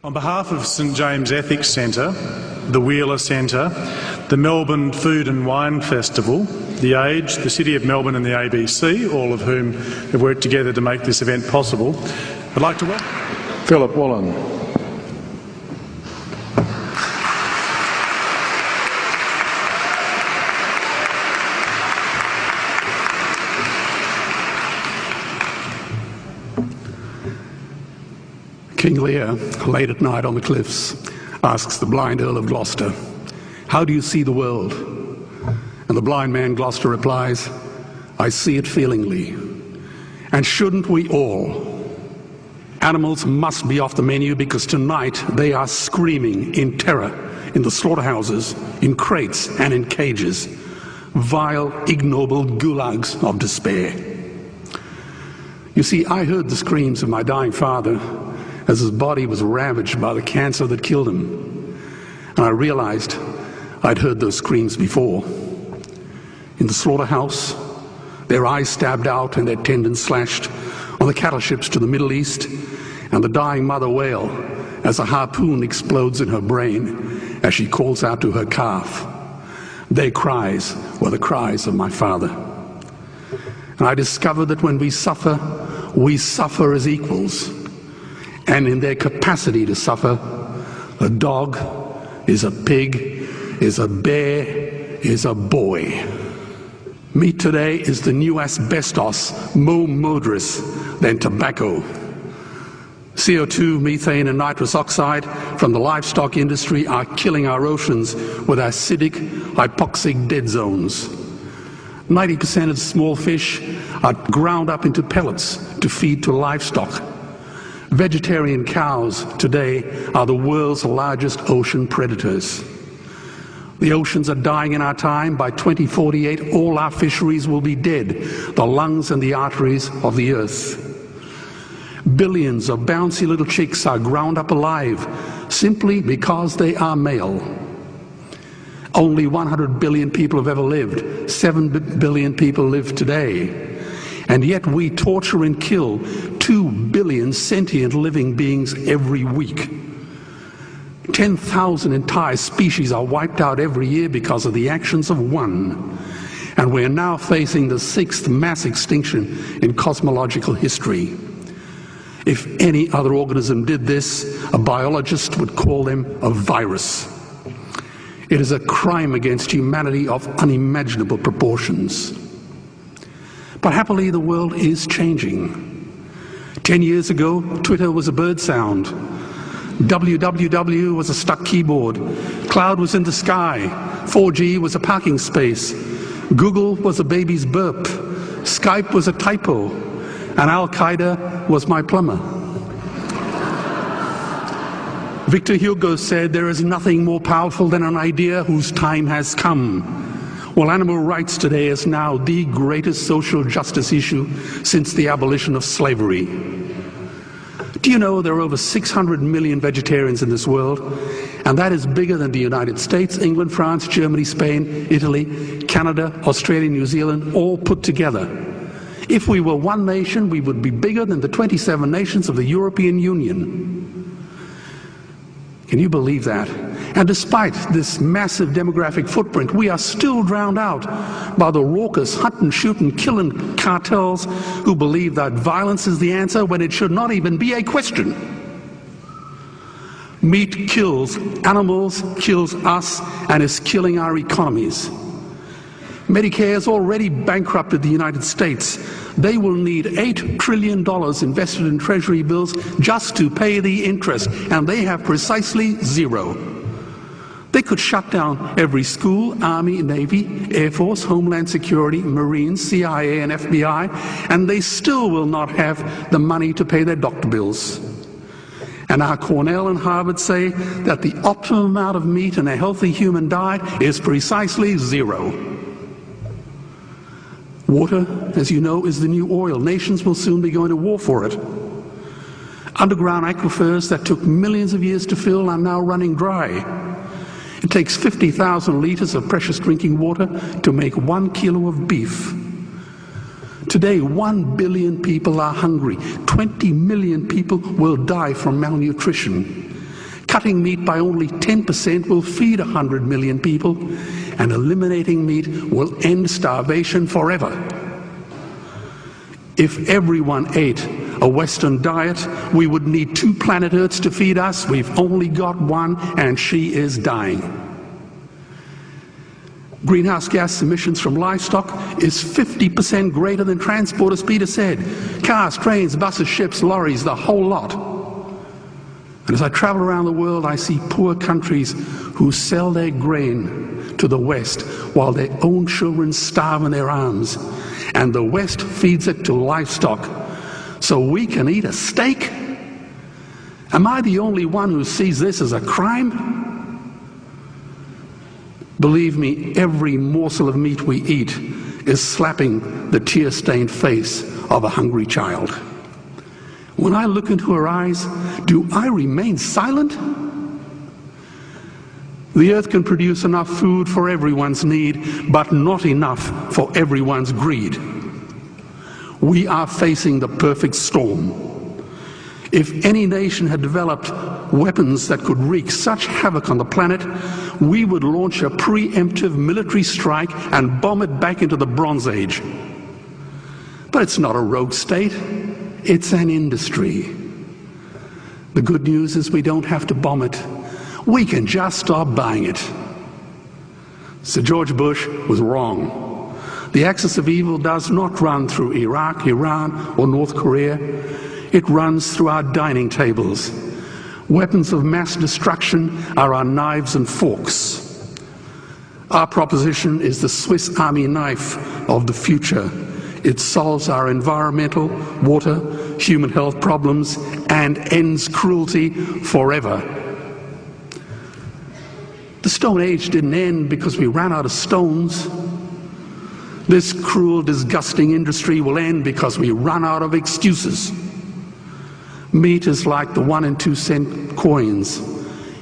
On behalf of St James Ethics Centre, the Wheeler Centre, the Melbourne Food and Wine Festival, The Age, the City of Melbourne and the ABC, all of whom have worked together to make this event possible, I'd like to welcome Philip Wollen. King Lear, late at night on the cliffs, asks the blind Earl of Gloucester, "How do you see the world?" And the blind man Gloucester replies, "I see it feelingly. And shouldn't we all? Animals must be off the menu because tonight they are screaming in terror in the slaughterhouses, in crates and in cages, vile, ignoble gulags of despair." You see, I heard the screams of my dying father as his body was ravaged by the cancer that killed him. And I realized I'd heard those screams before. In the slaughterhouse, their eyes stabbed out and their tendons slashed, on the cattle ships to the Middle East, and the dying mother wail as a harpoon explodes in her brain as she calls out to her calf. Their cries were the cries of my father. And I discovered that when we suffer as equals. And in their capacity to suffer, a dog is a pig, is a bear, is a boy. Meat today is the new asbestos, more murderous than tobacco. CO2, methane and nitrous oxide from the livestock industry are killing our oceans with acidic, hypoxic dead zones. 90% of small fish are ground up into pellets to feed to livestock. Vegetarian cows today are the world's largest ocean predators. The oceans are dying in our time. By 2048, all our fisheries will be dead, the lungs and the arteries of the earth. Billions of bouncy little chicks are ground up alive simply because they are male. Only 100 billion people have ever lived. 7 billion people live today. And yet we torture and kill 2 billion sentient living beings every week. 10,000 entire species are wiped out every year because of the actions of one. And we are now facing the 6th mass extinction in cosmological history. If any other organism did this, a biologist would call them a virus. It is a crime against humanity of unimaginable proportions. But happily, the world is changing. 10 years ago, Twitter was a bird sound. www was a stuck keyboard. Cloud was in the sky. 4G was a parking space. Google was a baby's burp. Skype was a typo. And Al-Qaeda was my plumber. Victor Hugo said, "There is nothing more powerful than an idea whose time has come." Well, animal rights today is now the greatest social justice issue since the abolition of slavery. Do you know there are over 600 million vegetarians in this world? And that is bigger than the United States, England, France, Germany, Spain, Italy, Canada, Australia, New Zealand, all put together. If we were one nation, we would be bigger than the 27 nations of the European Union. Can you believe that? And despite this massive demographic footprint, we are still drowned out by the raucous hunt and shoot and killing cartels who believe that violence is the answer when it should not even be a question. Meat kills animals, kills us, and is killing our economies. Medicare has already bankrupted the United States. They will need $8 trillion invested in Treasury bills just to pay the interest, and they have precisely zero. They could shut down every school, Army, Navy, Air Force, Homeland Security, Marines, CIA, and FBI, and they still will not have the money to pay their doctor bills. And our Cornell and Harvard say that the optimum amount of meat in a healthy human diet is precisely zero. Water, as you know, is the new oil. Nations will soon be going to war for it. Underground aquifers that took millions of years to fill are now running dry. It takes 50,000 liters of precious drinking water to make 1 kilo of beef. Today, 1 billion people are hungry. 20 million people will die from malnutrition. cutting meat by only 10% will feed 100 million people, and eliminating meat will end starvation forever. If everyone ate a Western diet, we would need 2 planet Earths to feed us. We've only got one, and she is dying. Greenhouse gas emissions from livestock is 50% greater than transport, as Peter said. Cars, trains, buses, ships, lorries, the whole lot. And as I travel around the world, I see poor countries who sell their grain to the West while their own children starve in their arms. And the West feeds it to livestock so we can eat a steak? Am I the only one who sees this as a crime? Believe me, every morsel of meat we eat is slapping the tear-stained face of a hungry child. When I look into her eyes, do I remain silent? The earth can produce enough food for everyone's need, but not enough for everyone's greed. We are facing the perfect storm. If any nation had developed weapons that could wreak such havoc on the planet, we would launch a preemptive military strike and bomb it back into the Bronze Age. But it's not a rogue state, it's an industry. The good news is we don't have to bomb it. We can just stop buying it. Sir George Bush was wrong. The axis of evil does not run through Iraq, Iran, or North Korea. It runs through our dining tables. Weapons of mass destruction are our knives and forks. Our proposition is the Swiss Army knife of the future. It solves our environmental, water, human health problems and ends cruelty forever. The Stone Age didn't end because we ran out of stones. This cruel, disgusting industry will end because we run out of excuses. Meat is like the 1 and 2 cent coins.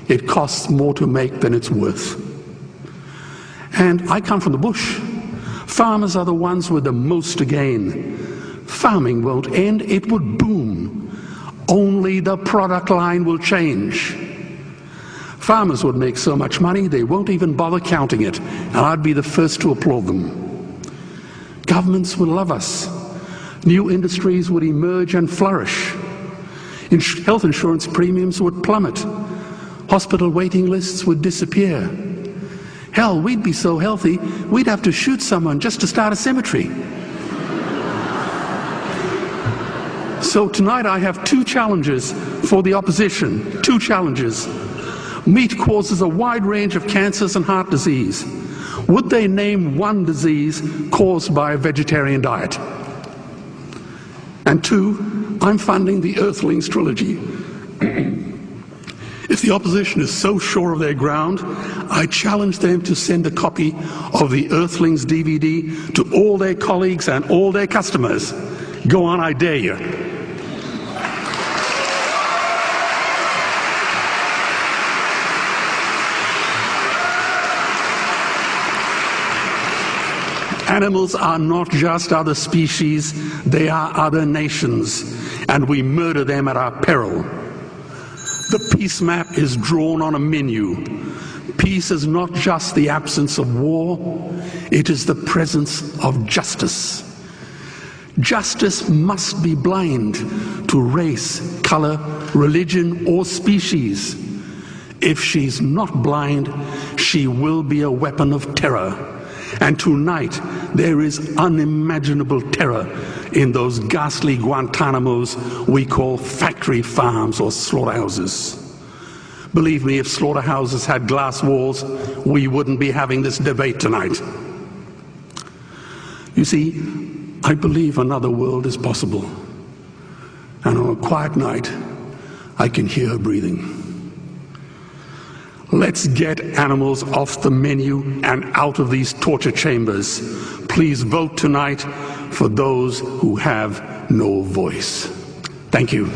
It costs more to make than it's worth. And I come from the bush. Farmers are the ones with the most to gain. Farming won't end, it would boom. Only the product line will change. Farmers would make so much money they won't even bother counting it, and I'd be the first to applaud them. Governments would love us. New industries would emerge and flourish. Health insurance premiums would plummet. Hospital waiting lists would disappear. Hell, we'd be so healthy, we'd have to shoot someone just to start a cemetery. So tonight I have 2 challenges for the opposition. 2 challenges. Meat causes a wide range of cancers and heart disease. Would they name one disease caused by a vegetarian diet? And 2, I'm funding the Earthlings trilogy. If the opposition is so sure of their ground, I challenge them to send a copy of the Earthlings DVD to all their colleagues and all their customers. Go on, I dare you. Animals are not just other species, they are other nations, and we murder them at our peril. The peace map is drawn on a menu. Peace is not just the absence of war, it is the presence of justice. Justice must be blind to race, color, religion, or species. If she's not blind, she will be a weapon of terror. And tonight, there is unimaginable terror in those ghastly Guantanamos we call factory farms or slaughterhouses. Believe me, if slaughterhouses had glass walls, we wouldn't be having this debate tonight. You see, I believe another world is possible. And on a quiet night, I can hear her breathing. Let's get animals off the menu and out of these torture chambers. Please vote tonight for those who have no voice. Thank you.